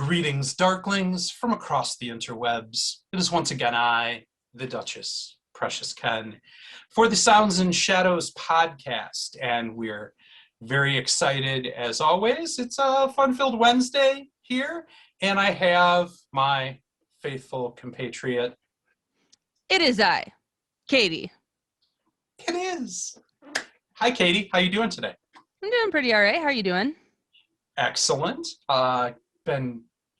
Greetings, Darklings, from across the interwebs. It is once again I, the Duchess, Precious Ken, for the Sounds and Shadows podcast, and we're very excited as always. It's a fun-filled Wednesday here, and I have my faithful compatriot. It is I, Katie. It is. Hi, Katie. How you doing today? I'm doing pretty all right. How are you doing? Excellent.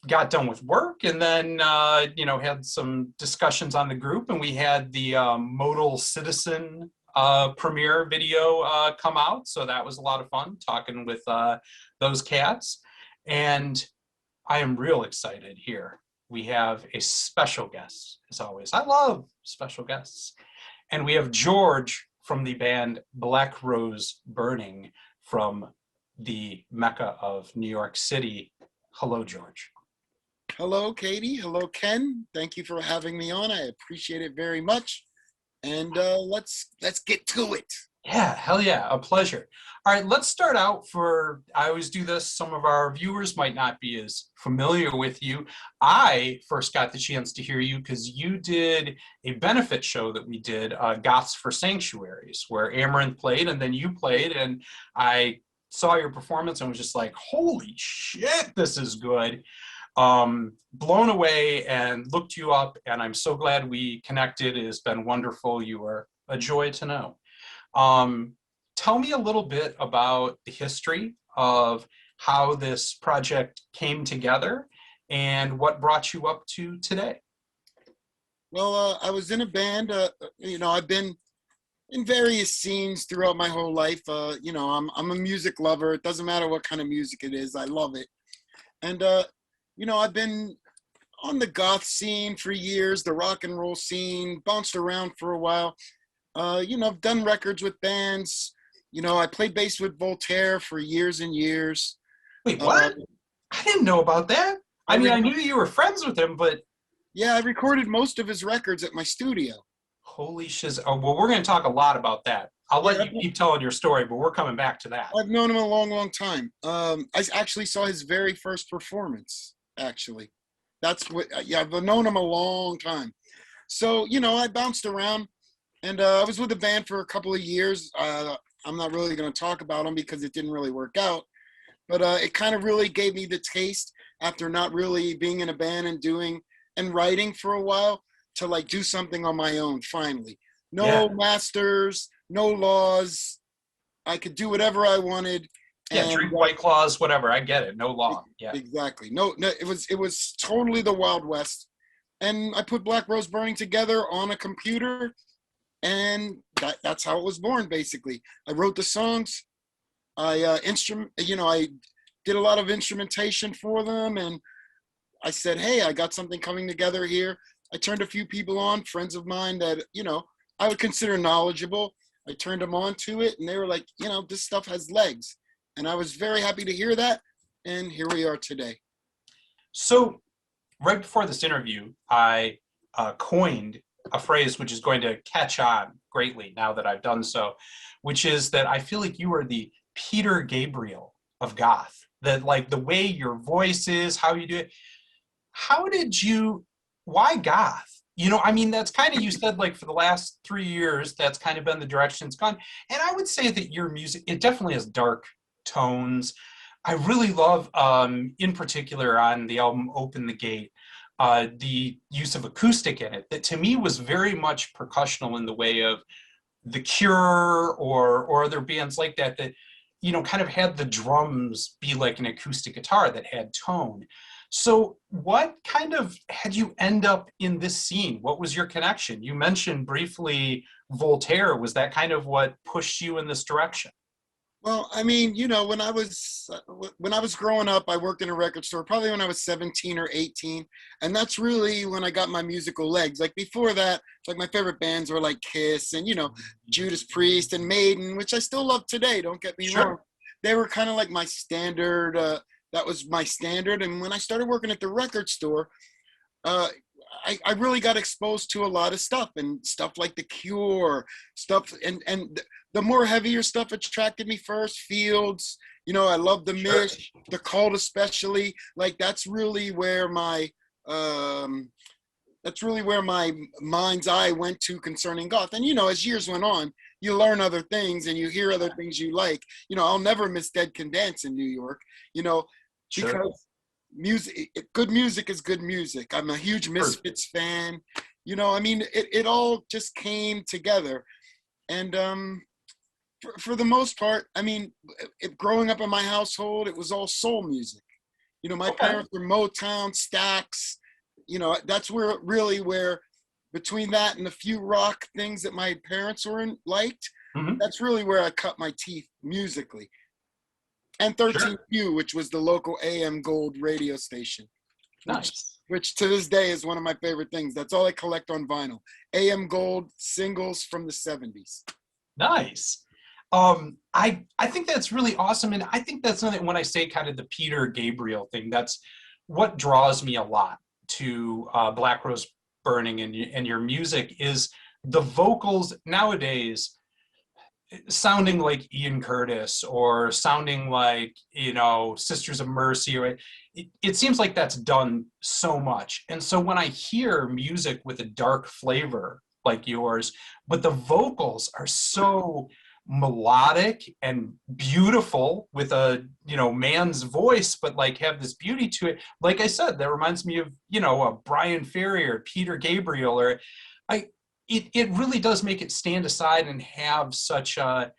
Got done with work and then had some discussions on the group, and we had the Modal Citizen premiere video come out, so that was a lot of fun talking with those cats. And I am real excited here. We have a special guest, as always. I love special guests. And we have George from the band Black Rose Burning from the Mecca of New York City. Hello, George. Hello, Katie. Hello, Ken. Thank you for having me on. I appreciate it very much. And let's get to it. Yeah, hell yeah, a pleasure. All right, let's start out I always do this. Some of our viewers might not be as familiar with you. I first got the chance to hear you because you did a benefit show that we did, Goths for Sanctuaries, where Amaranth played and then you played, and I saw your performance and was just like, holy shit, this is good. Blown away and looked you up, and I'm so glad we connected. It has been wonderful. You are a joy to know. Tell me a little bit about the history of how this project came together and what brought you up to today. Well, I was in a band. I've been in various scenes throughout my whole life. I'm a music lover. It doesn't matter what kind of music it is. I love it. And I've been on the goth scene for years, the rock and roll scene, bounced around for a while. I've done records with bands. I played bass with Voltaire for years and years. Wait, what? I didn't know about that. I knew you were friends with him, but... Yeah, I recorded most of his records at my studio. Holy shiz. Oh, well, we're going to talk a lot about that. I'll let you keep telling your story, but we're coming back to that. I've known him a long, long time. I actually saw his very first performance, actually. I've known him a long time. So, I bounced around, and I was with the band for a couple of years. I'm not really going to talk about them because it didn't really work out, but it kind of really gave me the taste after not really being in a band and writing for a while to like do something on my own finally. No masters, no laws. I could do whatever I wanted. Yeah, drink White Claws, whatever. I get it. No law. Yeah, exactly. No, it was totally the Wild West. And I put Black Rose Burning together on a computer, and that's how it was born. Basically, I wrote the songs. I did a lot of instrumentation for them, and I said, hey, I got something coming together here. I turned a few people on, friends of mine that I would consider knowledgeable. I turned them on to it, and they were like, this stuff has legs. And I was very happy to hear that, and here we are today. So right before this interview, I coined a phrase which is going to catch on greatly now that I've done so, which is that I feel like you are the Peter Gabriel of goth. That like the way your voice is, how you do it. Why goth? That's kind of, you said like for the last 3 years, that's kind of been the direction it's gone. And I would say that your music, it definitely has dark tones. I really love, in particular on the album Open the Gate, the use of acoustic in it that to me was very much percussional in the way of The Cure or other bands like that kind of had the drums be like an acoustic guitar that had tone. So what kind of had you end up in this scene? What was your connection? You mentioned briefly Voltaire. Was that kind of what pushed you in this direction? Well, when I was growing up, I worked in a record store probably when I was 17 or 18. And that's really when I got my musical legs. Like before that, like my favorite bands were like Kiss and, Judas Priest and Maiden, which I still love today. Don't get me wrong. They were kind of like my standard. That was my standard. And when I started working at the record store, I really got exposed to a lot of stuff, and stuff like The Cure, stuff, and the more heavier stuff attracted me first. Fields, I love the Sure. Mish, the Cult especially. Like um, that's really where my mind's eye went to concerning goth. And as years went on, you learn other things and you hear other things you like. I'll never miss Dead Can Dance in New York. Sure. Because good music is good music. I'm a huge Misfits fan. It all just came together. And for the most part, growing up in my household, it was all soul music. My parents were Motown, Stax. That's where between that and the few rock things that my parents liked, that's really where I cut my teeth musically. And 13Q, which was the local AM Gold radio station. Nice. Which to this day is one of my favorite things. That's all I collect on vinyl. AM Gold singles from the 70s. Nice. I think that's really awesome. And I think that's something, when I say kind of the Peter Gabriel thing, that's what draws me a lot to Black Rose Burning and your music, is the vocals nowadays sounding like Ian Curtis or sounding like, Sisters of Mercy, or it seems like that's done so much. And so when I hear music with a dark flavor like yours, but the vocals are so melodic and beautiful with a man's voice, but like have this beauty to it, like I said, that reminds me of a Brian Ferry or Peter Gabriel, or it really does make it stand aside and have such a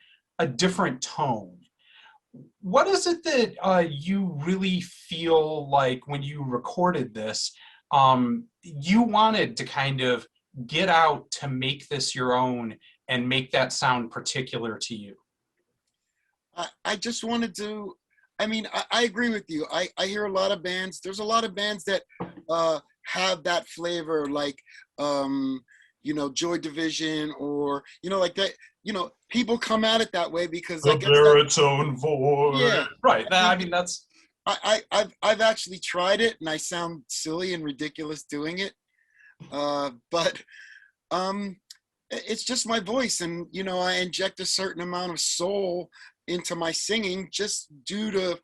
different tone. What is it that you really feel like when you recorded this, you wanted to kind of get out to make this your own and make that sound particular to you? I just wanted to, I agree with you. I hear a lot of bands. There's a lot of bands that have that flavor, like, Joy Division, or, like that, people come at it that way because I guess its own voice. Yeah. Right. That's. I've actually tried it, and I sound silly and ridiculous doing it. But it's just my voice, and I inject a certain amount of soul into my singing just due to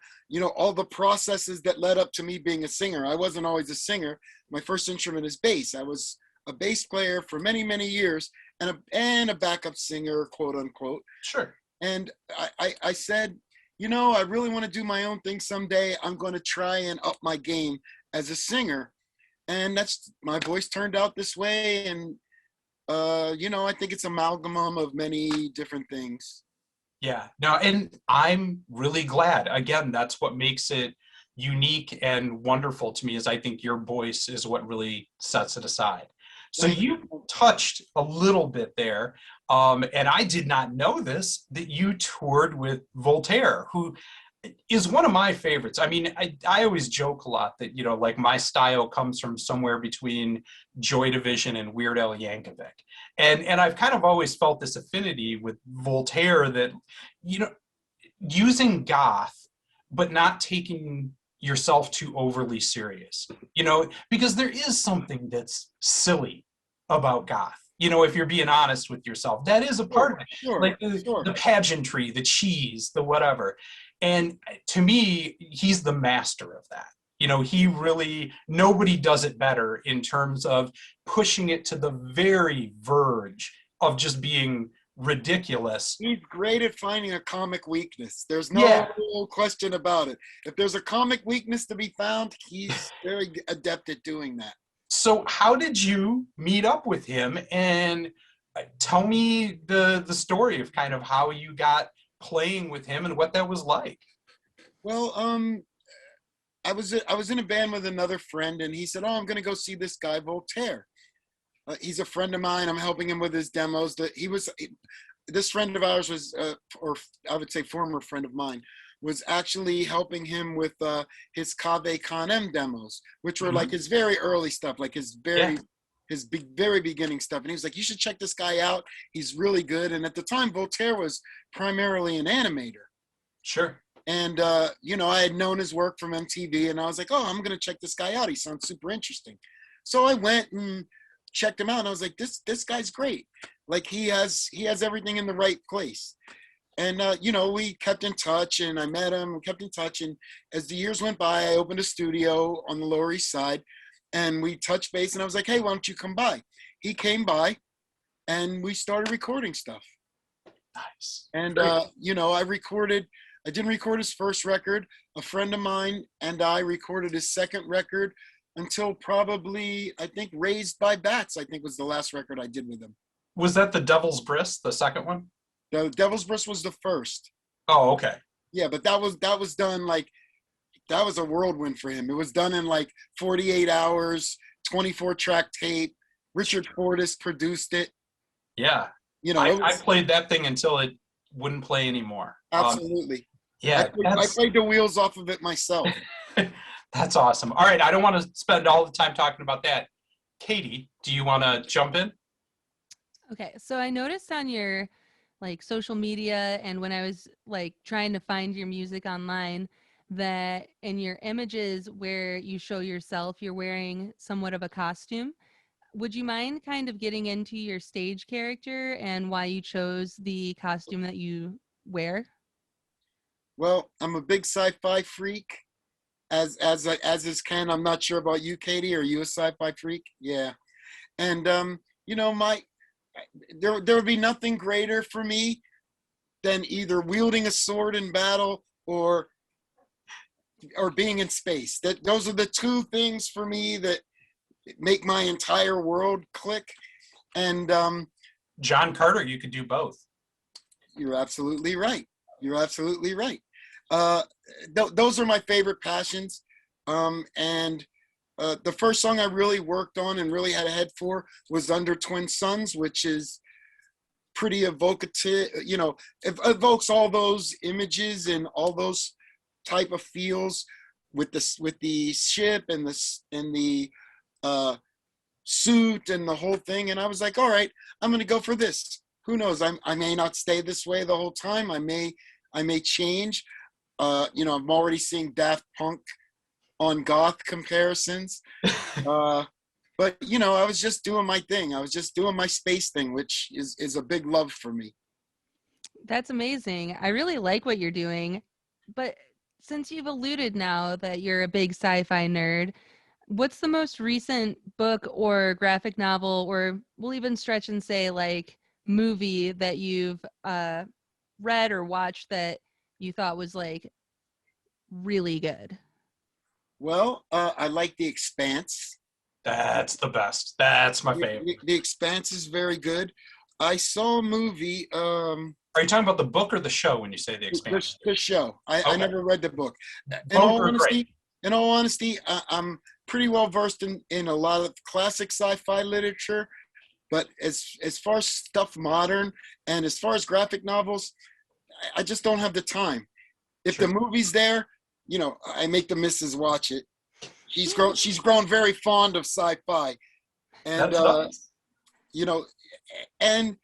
all the processes that led up to me being a singer. I wasn't always a singer. My first instrument is bass. I was a bass player for many, many years, and a backup singer, quote unquote. Sure. And I said, I really want to do my own thing someday. I'm going to try and up my game as a singer. And my voice turned out this way. And, I think it's amalgam of many different things. Yeah, no, and I'm really glad. Again, that's what makes it unique and wonderful to me, is I think your voice is what really sets it aside. So you touched a little bit there, and I did not know this, that you toured with Voltaire, who is one of my favorites. I always joke a lot that, like my style comes from somewhere between Joy Division and Weird Al Yankovic. And I've kind of always felt this affinity with Voltaire, that, using goth, but not taking yourself too overly serious, because there is something that's silly about goth. If you're being honest with yourself, that is a part of it. Sure, like the pageantry, the cheese, the whatever. And to me, he's the master of that. He really, nobody does it better in terms of pushing it to the very verge of just being ridiculous. He's great at finding a comic weakness. There's no question about it. If there's a comic weakness to be found, he's very adept at doing that. So how did you meet up with him? And tell me the story of kind of how you got playing with him and what that was like. Well, I was in a band with another friend, and he said, "Oh, I'm going to go see this guy Voltaire. He's a friend of mine. I'm helping him with his demos." This friend of ours was, or I would say former friend of mine, was actually helping him with his Cave Canem demos, which were like his very early stuff, like his very beginning stuff. And he was like, "You should check this guy out. He's really good." And at the time, Voltaire was primarily an animator. Sure. And, I had known his work from MTV, and I was like, "Oh, I'm going to check this guy out. He sounds super interesting." So I went and checked him out, and I was like, this guy's great. Like he has everything in the right place. And we kept in touch, and I met him. We kept in touch, and as the years went by, I opened a studio on the Lower East Side, and we touched base. And I was like, "Hey, why don't you come by?" He came by, and we started recording stuff. Nice. And I didn't record his first record. A friend of mine and I recorded his second record until probably, I think, Raised by Bats, I think, was the last record I did with him. Was that the Devil's Briss, the second one? The Devil's Briss was the first. Oh, okay. Yeah, but that was done like, that was a whirlwind for him. It was done in like 48 hours, 24-track tape. Richard Fortas produced it. Yeah. I played that thing until it wouldn't play anymore. Absolutely. Yeah. I played the wheels off of it myself. That's awesome. All right. I don't want to spend all the time talking about that. Katie, do you want to jump in? Okay, so I noticed on your social media, and when I was trying to find your music online, that in your images where you show yourself, you're wearing somewhat of a costume. Would you mind kind of getting into your stage character and why you chose the costume that you wear? Well, I'm a big sci-fi freak, as is Ken. I'm not sure about you, Katie. Are you a sci-fi freak? Yeah. And there would be nothing greater for me than either wielding a sword in battle or being in space. Those are the two things for me that make my entire world click. And John Carter, you could do both. You're absolutely right. Those are my favorite passions. The first song I really worked on and really had a head for was Under Twin Suns, which is pretty evocative. It evokes all those images and all those type of feels with the ship and the suit and the whole thing. And I was like, all right, I'm going to go for this. Who knows? I may not stay this way the whole time. I may change. I'm already seeing Daft Punk on goth comparisons. But I was just doing my thing. I was just doing my space thing, which is a big love for me. That's amazing. I really like what you're doing. But since you've alluded now that you're a big sci-fi nerd, what's the most recent book or graphic novel, or we'll even stretch and say movie that you've read or watched that you thought was really good? Well, I like The Expanse. That's the best. That's my favorite. The Expanse is very good. I saw a movie. Are you talking about the book or the show when you say The Expanse? The show. I never read the book. Great. In all honesty, I'm pretty well versed in a lot of classic sci-fi literature, but as far as stuff modern and as far as graphic novels, I just don't have the time. If the movie's there, I make the missus watch it. She's grown very fond of sci-fi, and nice. And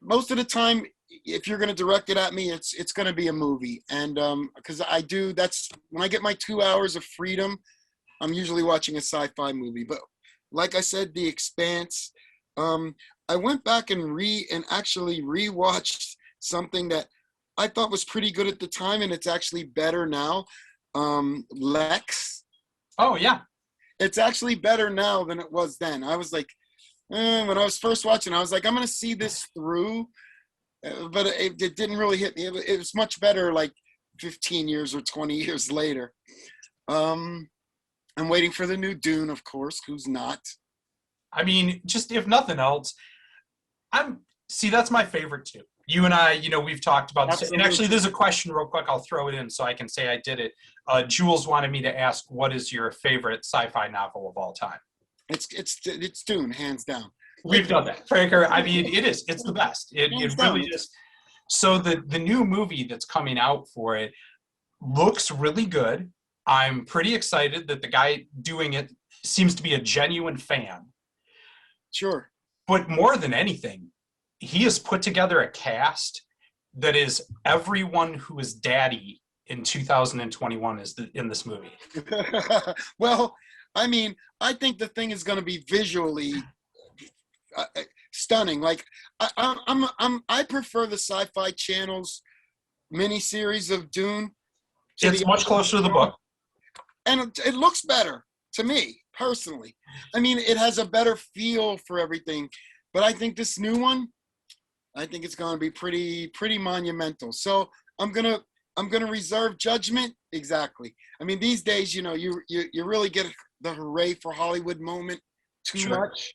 most of the time, if you're going to direct it at me, it's going to be a movie. And because that's when I get my 2 hours of freedom, I'm usually watching a sci-fi movie. But like I said, The Expanse. I went back and actually rewatched something that I thought was pretty good at the time, and it's actually better now. Lex. Oh yeah. It's actually better now than it was then. I was like, when I was first watching, I was like, I'm going to see this through. But it didn't really hit me. It was much better 15 years or 20 years later. I'm waiting for the new Dune, of course. Who's not? I mean, just if nothing else, that's my favorite too. You and I, we've talked about this. And actually, there's a question real quick. I'll throw it in so I can say I did it. Jules wanted me to ask, what is your favorite sci-fi novel of all time? It's Dune, hands down. We've done that, Franker. I mean, it's the best. It really is. So the new movie that's coming out for it looks really good. I'm pretty excited that the guy doing it seems to be a genuine fan. Sure. But more than anything, he has put together a cast that is everyone who is daddy in 2021 is in this movie. Well, I mean, I think the thing is going to be visually stunning. Like I prefer the Sci-Fi Channel's miniseries of Dune to It's the much closer to the book. and it looks better to me personally. I mean, it has a better feel for everything, but I think this new one, I think it's going to be pretty monumental. So I'm gonna reserve judgment. Exactly. I mean, these days, you know, you really get the hooray for Hollywood moment too Sure. much.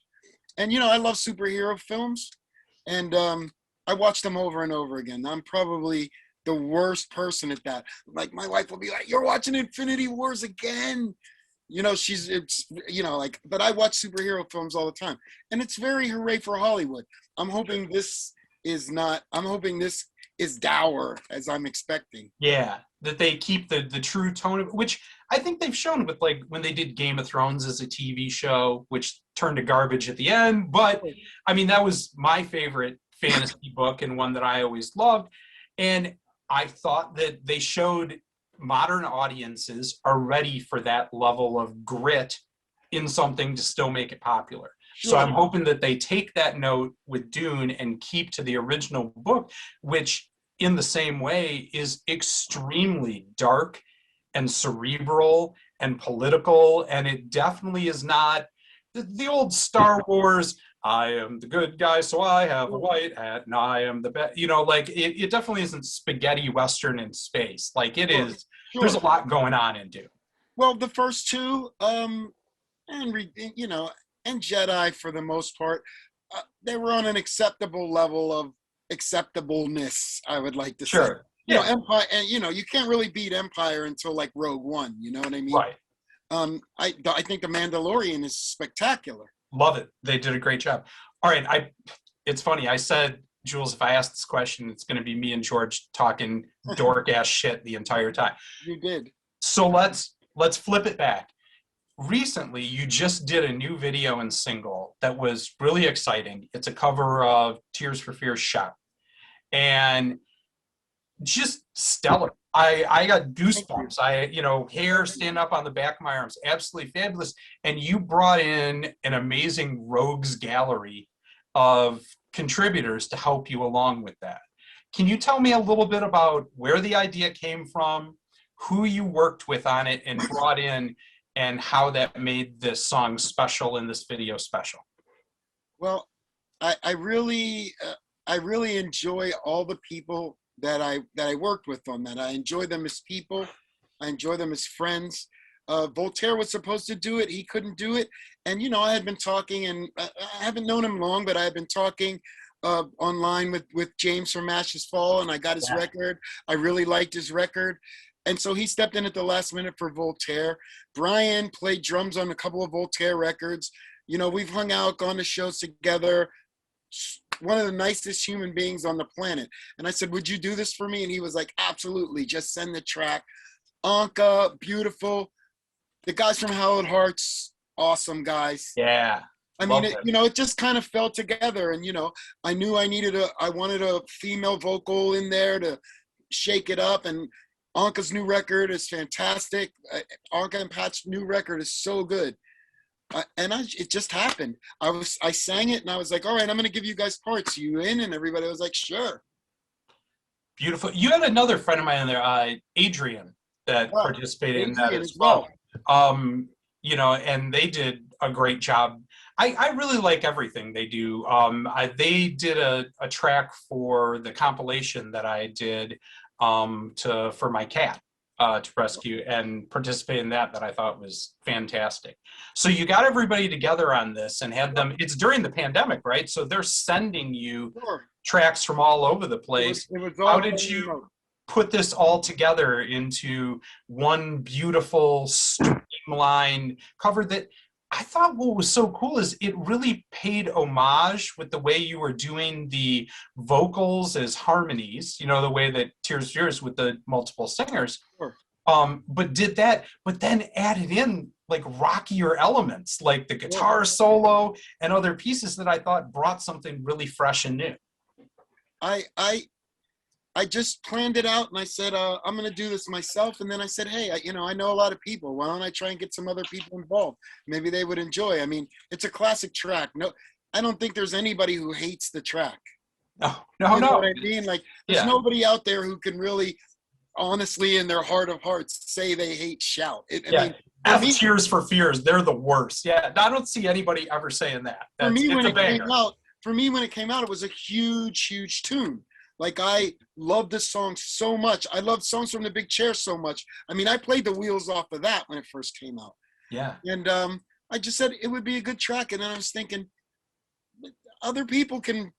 And you know, I love superhero films, and I watch them over and over again. I'm probably the worst person at that. Like my wife will be like, "You're watching Infinity Wars again." You know, it's you know, like, but I watch superhero films all the time, and it's very hooray for Hollywood. I'm hoping this is not. I'm hoping this is dour as I'm expecting. Yeah, that they keep the true tone of, which I think they've shown with, like, when they did Game of Thrones as a TV show, which turned to garbage at the end. But I mean, that was my favorite fantasy book and one that I always loved. And I thought that they showed modern audiences are ready for that level of grit in something to still make it popular. So I'm hoping that they take that note with Dune and keep to the original book, which in the same way is extremely dark and cerebral and political. And it definitely is not the old Star Wars, I am the good guy, so I have a white hat, and I am the best. You know, like it definitely isn't spaghetti Western in space. Like it is, there's a lot going on in Dune. Well, the first two, you know, and Jedi for the most part, they were on an acceptable level of acceptableness. I would like to say. Sure. You know, Empire, and you know, you can't really beat Empire until like Rogue One. You know what I mean? Right. I think the Mandalorian is spectacular. Love it. They did a great job. All right. It's funny. I said, Jules, if I ask this question, it's going to be me and George talking dork ass shit the entire time. You did. So let's flip it back. Recently, you just did a new video and single that was really exciting. It's a cover of Tears for Fears Shout. And just stellar. I got goosebumps. Hair stand up on the back of my arms. Absolutely fabulous. And you brought in an amazing rogues gallery of contributors to help you along with that. Can you tell me a little bit about where the idea came from, who you worked with on it and brought in, and how that made this song special and this video special? Well, I really enjoy all the people that I worked with on that. I enjoy them as people. I enjoy them as friends. Voltaire was supposed to do it. He couldn't do it. And, you know, I had been talking, and I haven't known him long, but I had been talking online with James from Ashes Fall, and I got his record. I really liked his record. And so he stepped in at the last minute for Voltaire. Brian played drums on a couple of Voltaire records. You know, we've hung out, gone to shows together. One of the nicest human beings on the planet. And I said, would you do this for me? And he was like, absolutely, just send the track. Anka, beautiful. The guys from Hallowed Hearts, awesome guys. Yeah. I mean, it just kind of fell together. And, you know, I knew I wanted a female vocal in there to shake it up. And Anka's new record is fantastic. Anka and Pat's new record is so good. It just happened. I sang it and I was like, all right, I'm going to give you guys parts. You in? And everybody was like, sure. Beautiful. You had another friend of mine in there, Adrian, that participated in that as well. You know, and they did a great job. I really like everything they do. They did a track for the compilation that I did for my cat. To rescue and participate in that I thought was fantastic. So you got everybody together on this and had them, it's during the pandemic, right? So they're sending you tracks from all over the place. How did you put this all together into one beautiful streamlined cover that I thought what was so cool is it really paid homage with the way you were doing the vocals as harmonies, you know, the way that Tears for Fears with the multiple singers, but then added in like rockier elements, like the guitar solo and other pieces that I thought brought something really fresh and new. I just planned it out, and I said, I'm going to do this myself. And then I said, hey, I know a lot of people. Why don't I try and get some other people involved? Maybe they would enjoy. I mean, it's a classic track. No, I don't think there's anybody who hates the track. No, You know no. what I mean? Like, there's nobody out there who can really, honestly, in their heart of hearts, say they hate Shout. I mean, Tears for Fears, they're the worst. Yeah, I don't see anybody ever saying that. For me, when it came out, it was a huge, huge tune. Like, I love this song so much. I love Songs from the Big Chair so much. I mean, I played the wheels off of that when it first came out. Yeah. And I just said it would be a good track. And then I was thinking, other people can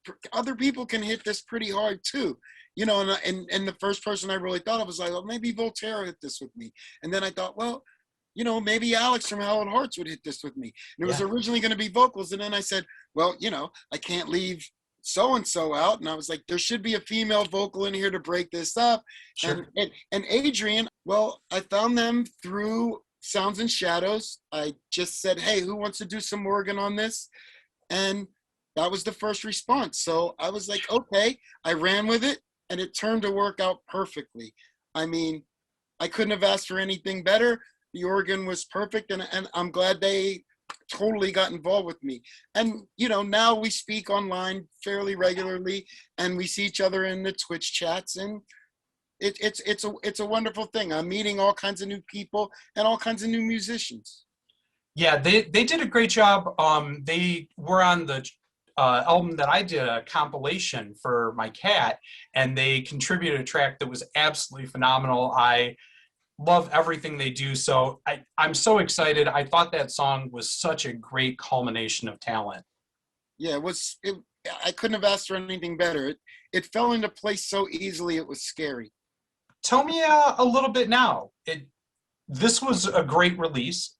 hit this pretty hard too. And the first person I really thought of was like, well, maybe Voltaire hit this with me. And then I thought, well, maybe Alex from Hallowed Hearts would hit this with me. And it was originally going to be vocals. And then I said, well, I can't leave so-and-so out. And I was like, there should be a female vocal in here to break this up. Sure. And Adrian, well, I found them through Sounds and Shadows. I just said, hey, who wants to do some organ on this? And that was the first response. So I was like, okay, I ran with it, and it turned to work out perfectly. I mean, I couldn't have asked for anything better. The organ was perfect, and I'm glad they totally got involved with me. And, now we speak online fairly regularly, and we see each other in the Twitch chats, and it's a wonderful thing. I'm meeting all kinds of new people and all kinds of new musicians. Yeah, they did a great job. They were on the album that I did, a compilation for my cat, and they contributed a track that was absolutely phenomenal. I love everything they do, so I'm so excited. I thought that song was such a great culmination of talent. Yeah, I couldn't have asked for anything better. It fell into place so easily, it was scary. Tell me a little bit now. This was a great release.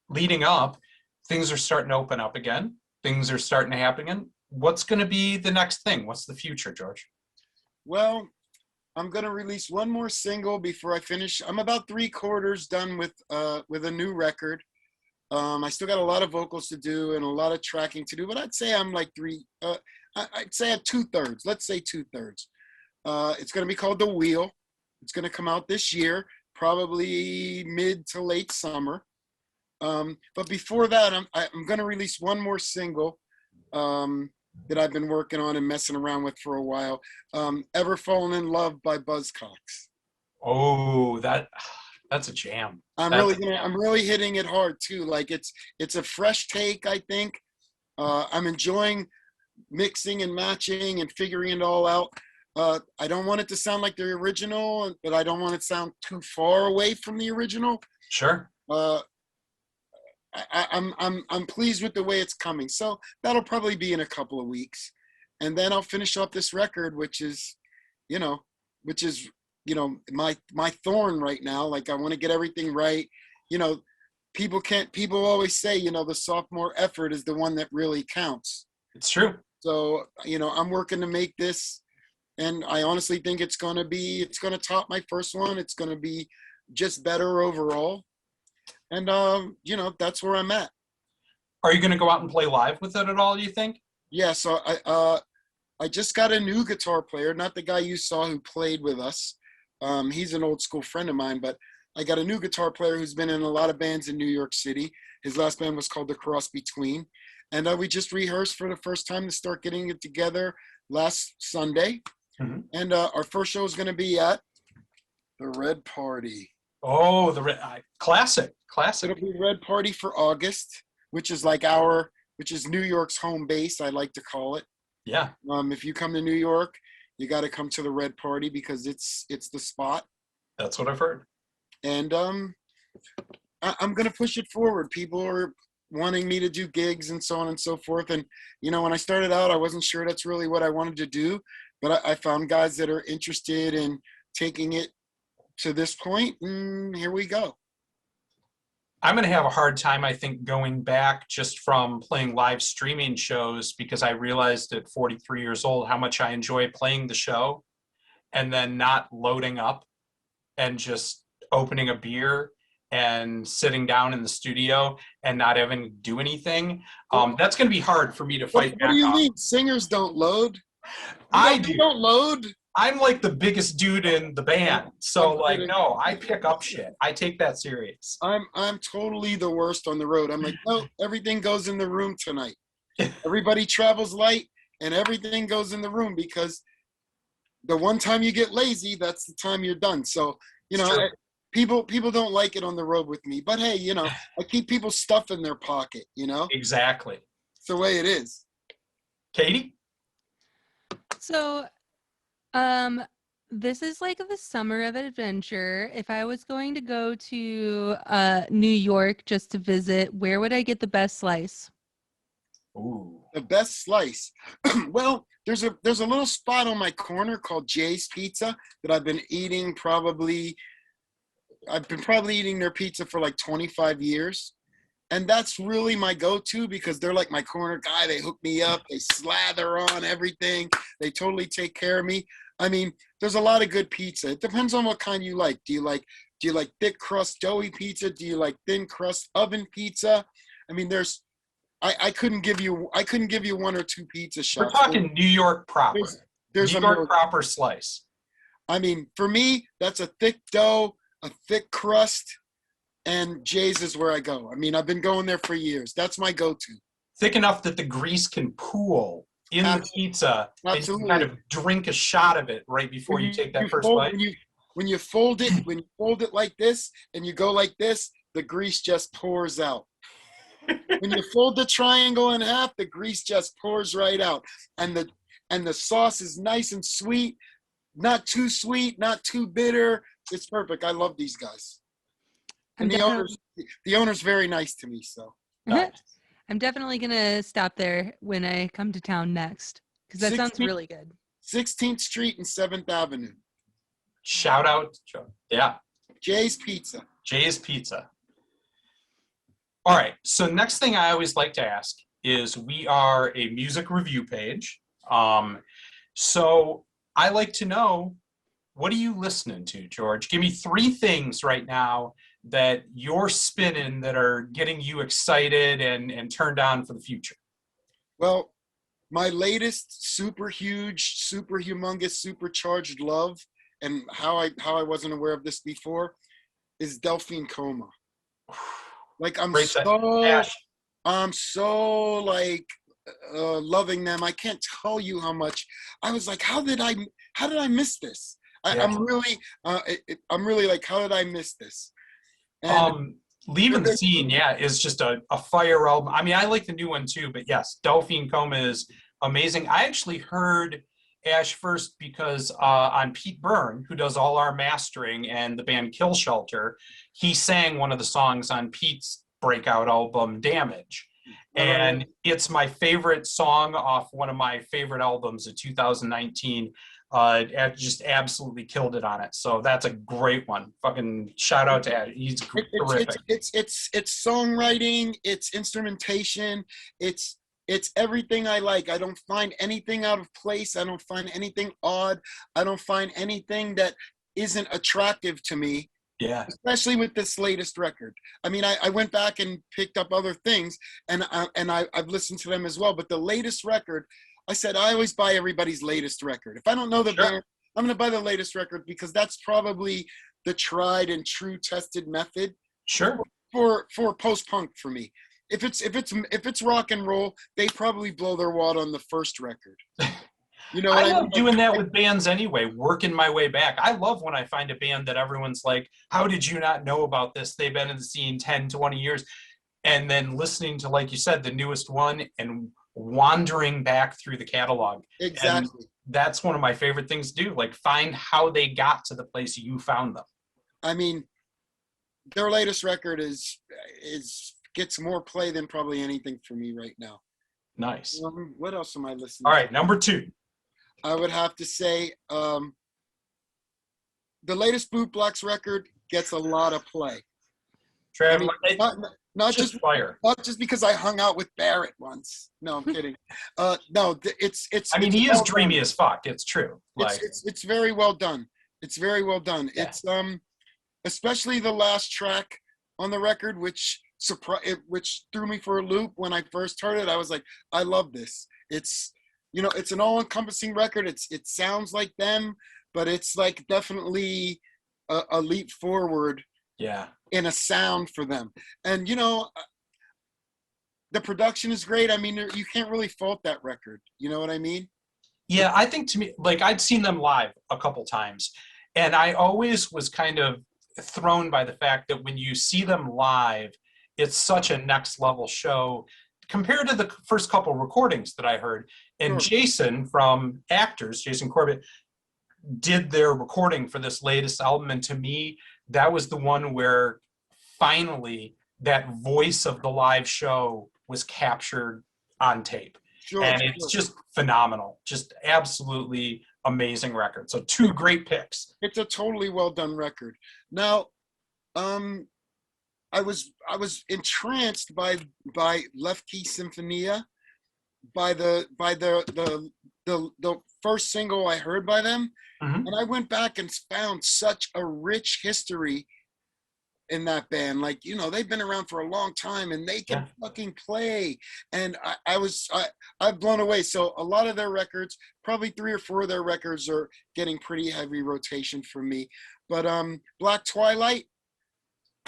Leading up, things are starting to open up again. Things are starting to happen again. What's going to be the next thing? What's the future, George? Well, I'm going to release one more single before I finish. I'm about 3/4 done with a new record. I still got a lot of vocals to do and a lot of tracking to do, but I'd say I'm like I'd say at 2/3. Let's say 2/3. It's going to be called The Wheel. It's going to come out this year, probably mid to late summer. But before that, I'm going to release one more single that I've been working on and messing around with for a while. Ever Fallen in Love by Buzzcocks. Oh, that's a jam. I'm really hitting it hard too. Like it's a fresh take, I think. I'm enjoying mixing and matching and figuring it all out. I don't want it to sound like the original, but I don't want it to sound too far away from the original. Sure. I'm pleased with the way it's coming. So that'll probably be in a couple of weeks. And then I'll finish up this record, which is my thorn right now. Like, I want to get everything right. People always say, the sophomore effort is the one that really counts. It's true. So, I'm working to make this, and I honestly think it's going to top my first one. It's going to be just better overall. And, that's where I'm at. Are you going to go out and play live with it at all, do you think? Yeah, so I just got a new guitar player, not the guy you saw who played with us. He's an old school friend of mine, but I got a new guitar player who's been in a lot of bands in New York City. His last band was called The Cross Between. And we just rehearsed for the first time to start getting it together last Sunday. Mm-hmm. And our first show is going to be at the Red Party. Oh, classic. It'll be Red Party for August, which is New York's home base, I like to call it. Yeah. If you come to New York, you got to come to the Red Party because it's the spot. That's what I've heard. And I'm going to push it forward. People are wanting me to do gigs and so on and so forth. And, when I started out, I wasn't sure that's really what I wanted to do. But I found guys that are interested in taking it to this point, and here we go. I'm going to have a hard time, I think, going back just from playing live streaming shows, because I realized at 43 years old how much I enjoy playing the show and then not loading up and just opening a beer and sitting down in the studio and not having to do anything. That's going to be hard for me to fight back on. What do you mean? Singers don't load? I do. You don't load? I'm like the biggest dude in the band. So I'm like, kidding. no, I pick up shit. I take that serious. I'm totally the worst on the road. I'm like, no, everything goes in the room tonight. Everybody travels light and everything goes in the room because the one time you get lazy, that's the time you're done. So, you know, people don't like it on the road with me, but hey, you know, I keep people's stuff in their pocket, you know, Exactly. it's the way it is. Katie? So, this is like the summer of adventure. If I was going to go to New York just to visit, where would I get the best slice? Ooh. The best slice. Well, there's a little spot on my corner called Jay's Pizza that I've been probably eating their pizza for like 25 years. And that's really my go-to because they're like my corner guy. They hook me up. They slather on everything. They totally take care of me. I mean, there's a lot of good pizza. It depends on what kind you like. Do you like thick crust doughy pizza? Do you like thin crust oven pizza? I mean, I couldn't give you one or two pizza We're shops. talking New York proper. There's New a York million. proper slice. I mean, for me, that's a thick dough, a thick crust, and Jay's is where I go. I mean, I've been going there for years. That's my go-to. Thick enough that the grease can pool in the pizza, and you can kind of drink a shot of it right before you take that first bite. When you fold it like this and you go like this, the grease just pours out. When you fold the triangle in half, the grease just pours right out, and the sauce is nice and sweet, not too sweet, not too bitter. It's perfect. I love these guys, and the owner's very nice to me. So I'm definitely gonna stop there when I come to town next because that sounds really good. 16th Street and 7th Avenue. Shout out, yeah. Jay's Pizza. Jay's Pizza. All right. So next thing I always like to ask is we are a music review page. So I like to know, what are you listening to, George? Give me 3 things right now that you're spinning that are getting you excited and turned on for the future. Well, my latest super huge, super humongous, supercharged love, and how I wasn't aware of this before, is Delphine Coma. Like I'm so like loving them. I can't tell you how much. I was like, how did I miss this? I'm really like, how did I miss this? And Leaving the Scene, is just a fire album. I mean, I like the new one too, but yes, Delphine Coma is amazing. I actually heard Ash first because on Pete Byrne, who does all our mastering and the band Kill Shelter, he sang one of the songs on Pete's breakout album, Damage. And it's my favorite song off one of my favorite albums of 2019. Just absolutely killed it on it. So that's a great one. Fucking shout out to Ed. He's terrific. It's songwriting, it's instrumentation, it's everything I like. I don't find anything out of place. I don't find anything odd. I don't find anything that isn't attractive to me. Yeah. Especially with this latest record. I mean, I went back and picked up other things, and I've listened to them as well. But the latest record, I said I always buy everybody's latest record. If I don't know the band, I'm going to buy the latest record because that's probably the tried and true tested method. Sure. For post-punk for me. If it's rock and roll, they probably blow their wad on the first record. You know, I love doing that with bands anyway, working my way back. I love when I find a band that everyone's like, how did you not know about this? They've been in the scene 10, 20 years. And then listening to, like you said, the newest one and wandering back through the catalog. Exactly. And that's one of my favorite things to do, like find how they got to the place you found them. I mean, their latest record gets more play than probably anything for me right now. Nice. What else am I listening to? All right, number 2. I would have to say the latest Bootblocks record gets a lot of play. Trevor, I mean, not just fire. Not just because I hung out with Barrett once. No, I'm kidding. No, it's. I mean, he is dreamy as fuck. It's true. Like, it's very well done. It's very well done. Yeah. It's especially the last track on the record, which threw me for a loop when I first heard it. I was like, I love this. It's, it's an all-encompassing record. It sounds like them, but it's like definitely a leap forward Yeah. in a sound for them. And the production is great. I mean, you can't really fault that record. You know what I mean? Yeah, I think to me, like I'd seen them live a couple times, and I always was kind of thrown by the fact that when you see them live, it's such a next level show compared to the first couple recordings that I heard. And Sure. Jason from Actors, Jason Corbett, did their recording for this latest album, and to me, that was the one where finally that voice of the live show was captured on tape. Sure, And sure. it's just phenomenal, just absolutely amazing record. So two great picks. It's a totally well done record. Now, I was entranced by Left Key Symphonia, by the first single I heard by them, Mhm. and I went back and found such a rich history in that band. Like, they've been around for a long time and they can fucking play. And I've blown away. So a lot of their records, probably 3 or 4 of their records, are getting pretty heavy rotation for me. But Black Twilight,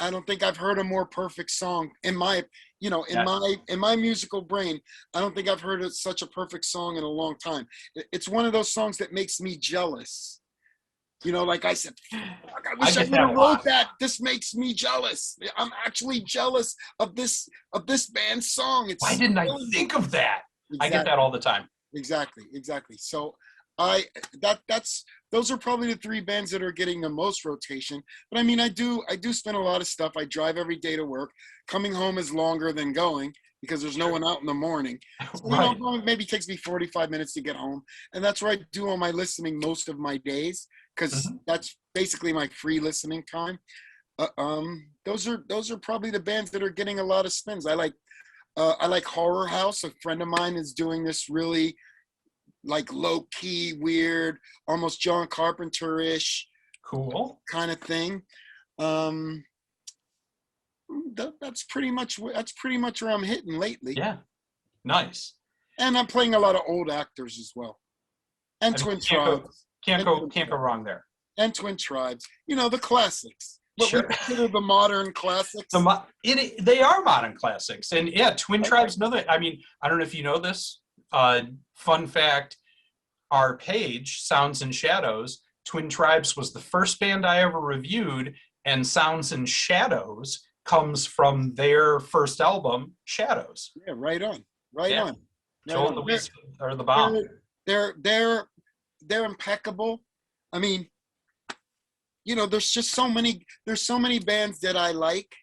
I don't think I've heard a more perfect song in my musical brain. I don't think I've heard such a perfect song in a long time. It's one of those songs that makes me jealous. Like I said, fuck, I wish I would have wrote that. This makes me jealous. I'm actually jealous of this band's song. Why didn't I think of that? Exactly. I get that all the time. Exactly. So those are probably the 3 bands that are getting the most rotation. But I mean, I do spend a lot of stuff. I drive every day to work. Coming home is longer than going because there's no one out in the morning. So, Right. Maybe it takes me 45 minutes to get home. And that's where I do all my listening most of my days, because that's basically my free listening time. Those are probably the bands that are getting a lot of spins. I like Horror House. A friend of mine is doing this really like low-key, weird, almost John Carpenter-ish cool kind of thing. That's pretty much where I'm hitting lately. Yeah, nice. And I'm playing a lot of old actors as well, and Twin Tribes. Can't go wrong there. And Twin Tribes, the classics. What Sure. we consider the modern classics. They are modern classics, and yeah, Twin Tribes. Another. I mean, I don't know if you know this. Fun fact: our page, Sounds and Shadows, Twin Tribes was the first band I ever reviewed, and Sounds and Shadows comes from their first album, Shadows. Yeah, right on. Joel and Louise are the bomb. They're impeccable. I mean, there's so many bands that I like.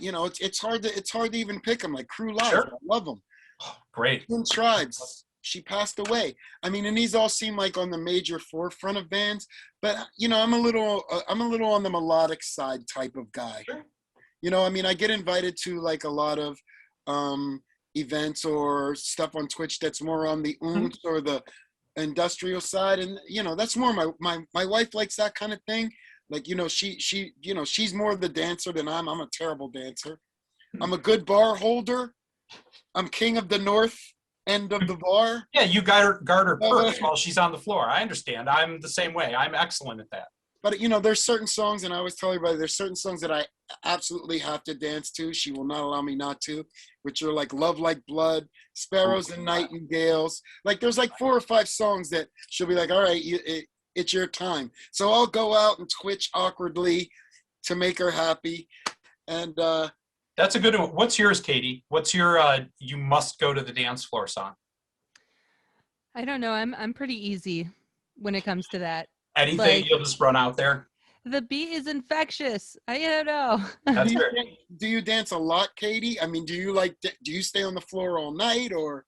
It's hard to even pick them. Like Crew Live, Sure. I love them. Great. Twin Tribes, she passed away. I mean, and these all seem like on the major forefront of bands, but I'm a little on the melodic side type of guy. Sure. I mean, I get invited to like a lot of events or stuff on Twitch that's more on the oomph or the industrial side, and that's more my wife likes that kind of thing. Like, she's more of the dancer than I'm a terrible dancer. I'm a good bar holder. I'm king of the north end of the bar. Yeah, you guard her purse while she's on the floor. I understand. I'm the same way. I'm excellent at that. But there's certain songs, and I always tell everybody, there's certain songs that I absolutely have to dance to. She will not allow me not to, which are like Love Like Blood, Sparrows and Nightingales. Like, there's like 4 or 5 songs that she'll be like, all right, it's your time. So I'll go out and twitch awkwardly to make her happy. And that's a good one. What's yours, Katie? What's your you must go to the dance floor song? I don't know. I'm pretty easy when it comes to that. Anything you'll just run out there? The beat is infectious. I don't know. That's do you dance a lot, Katie? I mean, do you stay on the floor all night, or?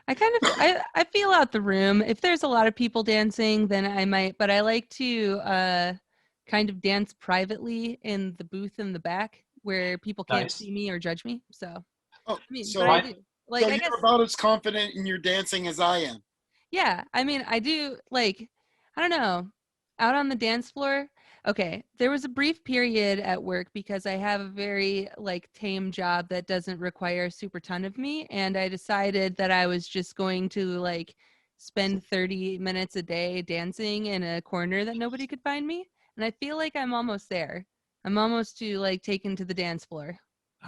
I kind of I feel out the room. If there's a lot of people dancing, then I might. But I like to kind of dance privately in the booth in the back where people can't see me or judge me. So, so I guess, you're about as confident in your dancing as I am. Yeah, I mean, I do, like, I don't know, out on the dance floor. Okay, there was a brief period at work because I have a very like tame job that doesn't require a super ton of me, and I decided that I was just going to like spend 30 minutes a day dancing in a corner that nobody could find me, and I feel like I'm almost there. I'm almost to like taken to the dance floor in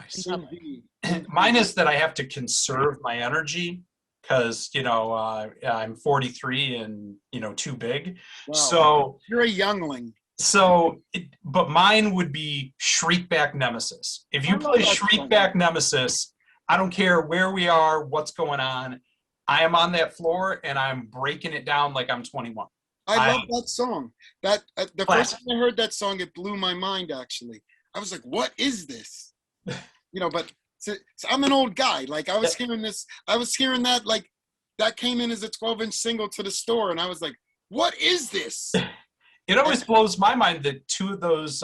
Nice. public. Indeed. Mine Indeed. is that I have to conserve my energy because, I'm 43 and, too big. Wow. So, You're a youngling. but mine would be Shriekback Nemesis. If I you love play that song. Shriekback Nemesis, I don't care where we are, what's going on. I am on that floor and I'm breaking it down like I'm 21. I love that song. That the first Classic. time I heard that song, it blew my mind. Actually, I was like, "What is this?" But so I'm an old guy. Like I was hearing this. I was hearing that like that came in as a 12-inch single to the store, and I was like, "What is this?" It always blows my mind that two of those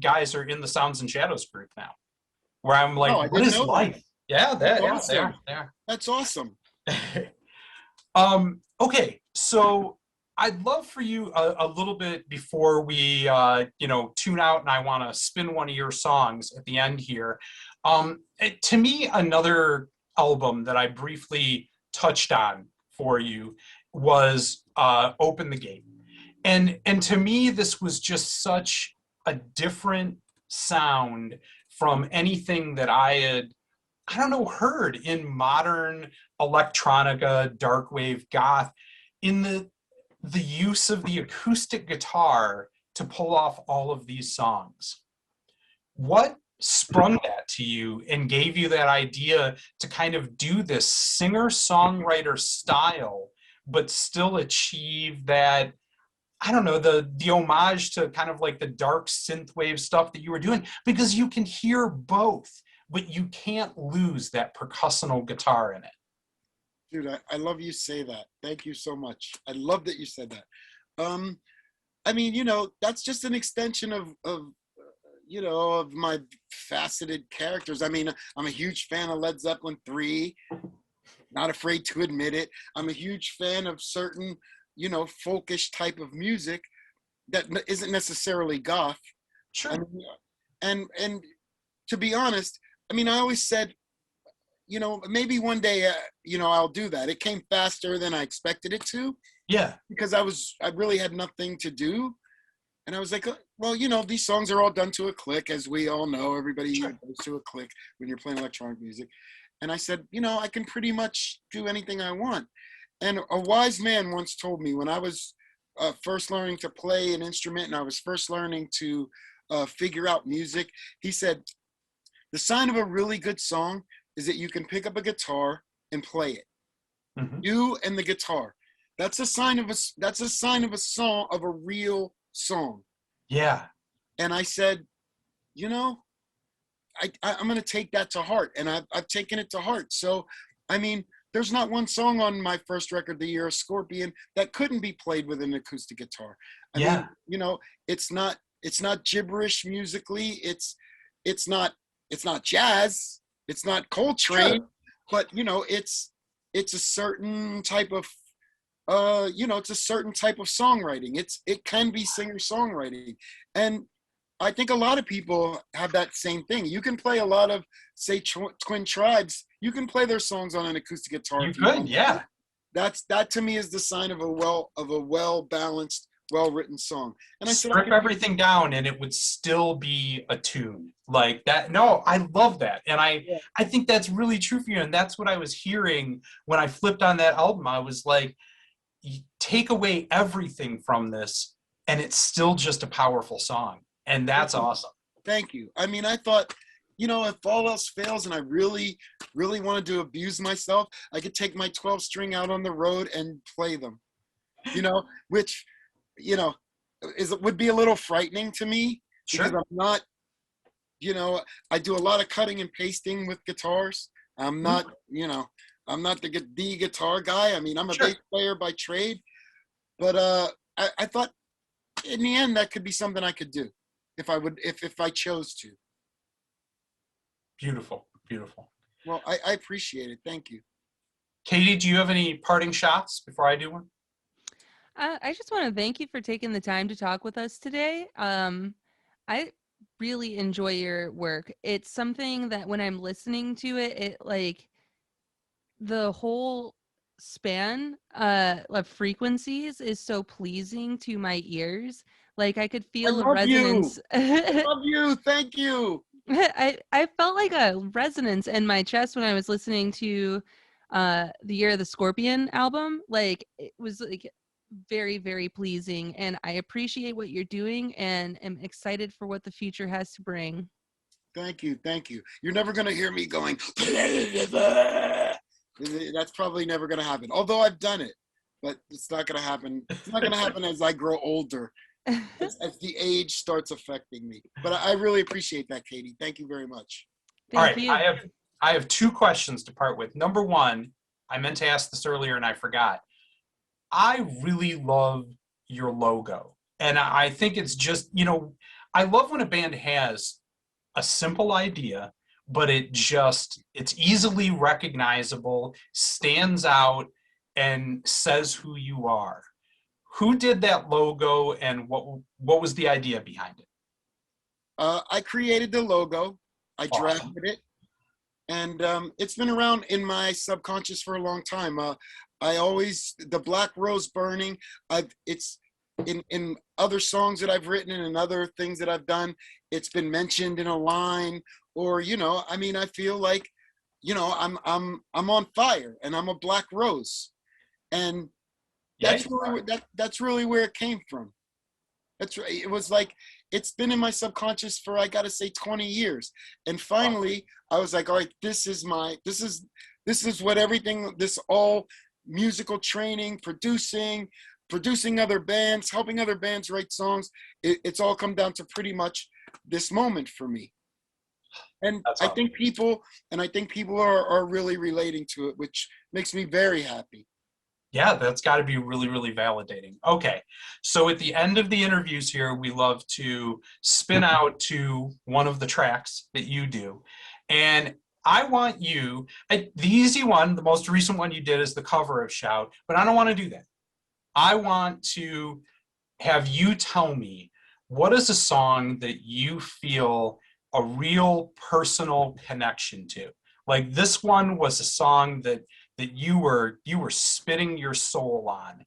guys are in the Sounds and Shadows group now, where I'm like, Oh, I what didn't is know that. life? Yeah, That's yeah, awesome. there. That's awesome. Okay, so I'd love for you a little bit before we, tune out, and I want to spin one of your songs at the end here. To me, another album that I briefly touched on for you was "Open the Gate," and to me, this was just such a different sound from anything that I don't know, heard in modern electronica, dark wave, goth, in the use of the acoustic guitar to pull off all of these songs. What sprung that to you and gave you that idea to kind of do this singer-songwriter style, but still achieve that, I don't know, the homage to kind of like the dark synthwave stuff that you were doing, because you can hear both, but you can't lose that percussional guitar in it. Dude, I love you say that. Thank you so much. I love that you said that. That's just an extension of my faceted characters. I mean, I'm a huge fan of Led Zeppelin 3, not afraid to admit it. I'm a huge fan of certain, folkish type of music that isn't necessarily goth. Sure. I mean, and to be honest, I mean, I always said, maybe one day, I'll do that. It came faster than I expected it to. Yeah. Because I really had nothing to do. And I was like, well, these songs are all done to a click, as we all know. Everybody goes to a click when you're playing electronic music. And I said, I can pretty much do anything I want. And a wise man once told me when I was first learning to play an instrument and I was first learning to figure out music, he said, the sign of a really good song is that you can pick up a guitar and play it. Mm-hmm. You and the guitar. That's a sign of a song, of a real song. Yeah. And I said, I'm going to take that to heart, and I've taken it to heart. So, I mean, there's not one song on my first record, The Year of Scorpion, that couldn't be played with an acoustic guitar. I mean, it's not gibberish musically. It's not jazz. It's not Coltrane, but it's a certain type of it's a certain type of songwriting. It can be singer-songwriting. And I think a lot of people have that same thing. You can play a lot of, say, Twin Tribes. You can play their songs on an acoustic guitar. You could, yeah. That to me is the sign of a well-balanced, well-written song. And strip everything down and it would still be a tune like that. No, I love that. And I think that's really true for you. And that's what I was hearing when I flipped on that album. I was like, you take away everything from this and it's still just a powerful song. And that's awesome. Thank you. I mean, I thought, if all else fails and I really, really wanted to abuse myself, I could take my 12 string out on the road and play them, which, would be a little frightening to me. Because I'm not, I do a lot of cutting and pasting with guitars. I'm not, I'm not the guitar guy. I mean, I'm a bass player by trade, but I thought in the end that could be something I could do if I chose to. Beautiful, beautiful. Well, I appreciate it. Thank you. Katie, do you have any parting shots before I do one? I just want to thank you for taking the time to talk with us today. I really enjoy your work. It's something that when I'm listening to it, it like the whole span of frequencies is so pleasing to my ears. Like I could I feel a love you. resonance. I love you. Thank you. I felt like a resonance in my chest when I was listening to the Year of the Scorpion album. Like it was like very, very pleasing, and I appreciate what you're doing and am excited for what the future has to bring. Thank you. Thank you. You're never going to hear me going, that's probably never going to happen. Although I've done it, but it's not going to happen. It's not going to happen as I grow older, as the age starts affecting me. But I really appreciate that, Katie. Thank you very much. All Thank right, you. I have two questions to part with. Number one, I meant to ask this earlier and I forgot. I really love your logo. And I think it's just, I love when a band has a simple idea, but it's easily recognizable, stands out, and says who you are. Who did that logo and what was the idea behind it? I created the logo. I Awesome. drafted it. And it's been around in my subconscious for a long time. The Black Rose Burning, it's in other songs that I've written and other things that I've done, it's been mentioned in a line, or I feel like, I'm on fire and I'm a black rose, and that's really where it came from. That's right. It was like, it's been in my subconscious for, I gotta say, 20 years. And finally, I was like, all right, this is what everything, this all musical training, producing other bands, helping other bands write songs. It's all come down to pretty much this moment for me. And That's I awesome. think people are really relating to it, which makes me very happy. Yeah, that's got to be really, really validating. Okay, so at the end of the interviews here, we love to spin out to one of the tracks that you do. And I want the easy one, the most recent one you did is the cover of Shout, but I don't want to do that. I want to have you tell me, what is a song that you feel a real personal connection to? Like this one was a song that you were spitting your soul on,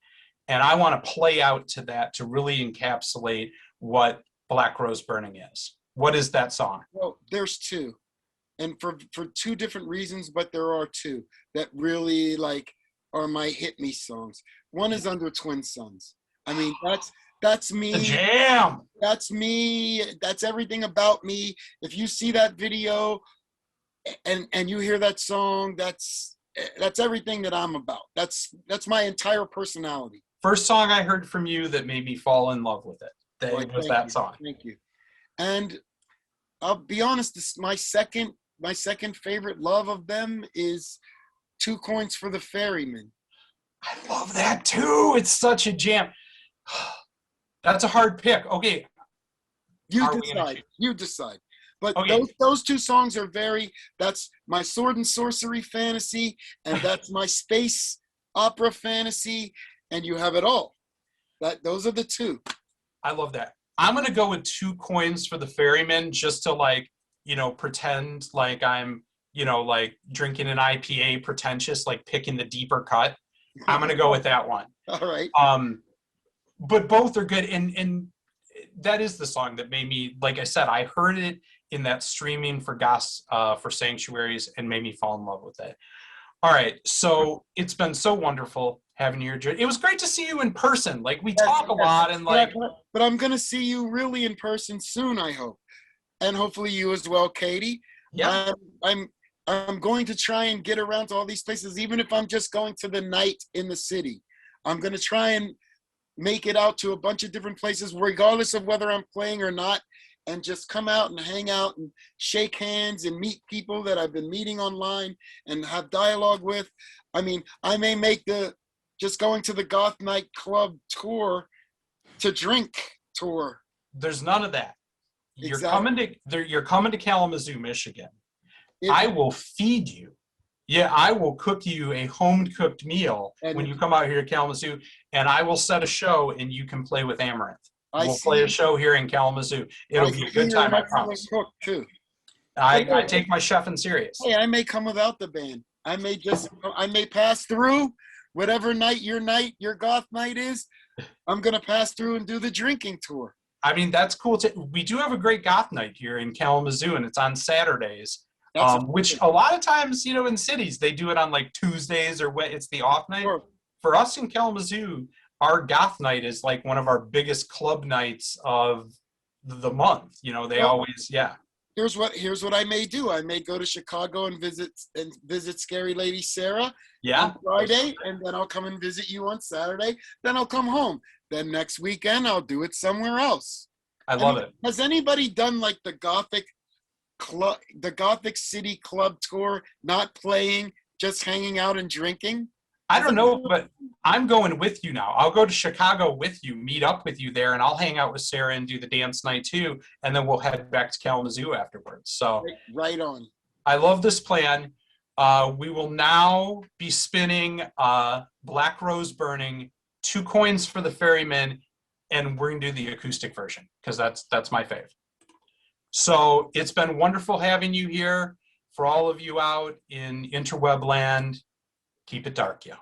and I want to play out to that to really encapsulate what Black Rose Burning is. What is that song? Well, there's two, and for two different reasons, but there are two that really are my hit me songs. One is Under Twin Suns. I mean, that's me. The jam. That's me. That's everything about me. If you see that video and you hear that song, that's everything that I'm about. That's my entire personality. First song I heard from you that made me fall in love with it. That was that song. Thank you. And I'll be honest, my second favorite love of them is Two Coins for the Ferryman. I love that too. It's such a jam. That's a hard pick. Okay. You decide. But okay. those two songs are that's my sword and sorcery fantasy, and that's my space opera fantasy, and you have it all. Those are the two. I love that. I'm going to go with Two Coins for the Ferryman just to pretend like I'm, drinking an IPA pretentious, like picking the deeper cut. I'm going to go with that one. All right. But both are good. And that is the song that made me, like I said, I heard it in that streaming for Sanctuaries and made me fall in love with it. All right. So it's been so wonderful having you here. It was great to see you in person. Like we talk a lot and but I'm going to see you really in person soon, I hope. And hopefully you as well, Katie. Yeah. I'm going to try and get around to all these places, even if I'm just going to the night in the city. I'm going to try and make it out to a bunch of different places, regardless of whether I'm playing or not, and just come out and hang out and shake hands and meet people that I've been meeting online and have dialogue with. I mean, I may make just going to the Goth Night Club tour to drink tour. There's none of that. Exactly. You're coming to Kalamazoo, Michigan. I will feed you. Yeah, I will cook you a home-cooked meal when And you come out here to Kalamazoo, and I will set a show and you can play with Amaranth. I We'll play a see, show here in Kalamazoo. It'll I be a see good you're time, an I excellent promise. cook too. I take my chefing serious. Hey, I may come without the band. I may pass through whatever night, your goth night is. I'm gonna pass through and do the drinking tour. I mean, that's cool. We do have a great goth night here in Kalamazoo, and it's on Saturdays, That's which a lot of times, you know, in cities, they do it on like Tuesdays or when it's the off night. sure. For us in Kalamazoo, our goth night is like one of our biggest club nights of the month. You know, they Well, always, yeah. Here's what I may do. I may go to Chicago and visit Scary Lady Sarah Yeah. on Friday, and then I'll come and visit you on Saturday. Then I'll come home. Then next weekend I'll do it somewhere else. I love it. Has anybody done like the Gothic City Club tour, not playing, just hanging out and drinking? I don't know, but I'm going with you now. I'll go to Chicago with you, meet up with you there, and I'll hang out with Sarah and do the dance night too, and then we'll head back to Kalamazoo afterwards. So Right on. I love this plan. We will now be spinning Black Rose Burning, 2 coins for the Ferryman, and we're gonna do the acoustic version because that's my fave. So it's been wonderful having you here. For all of you out in interweb land, keep it dark, yo.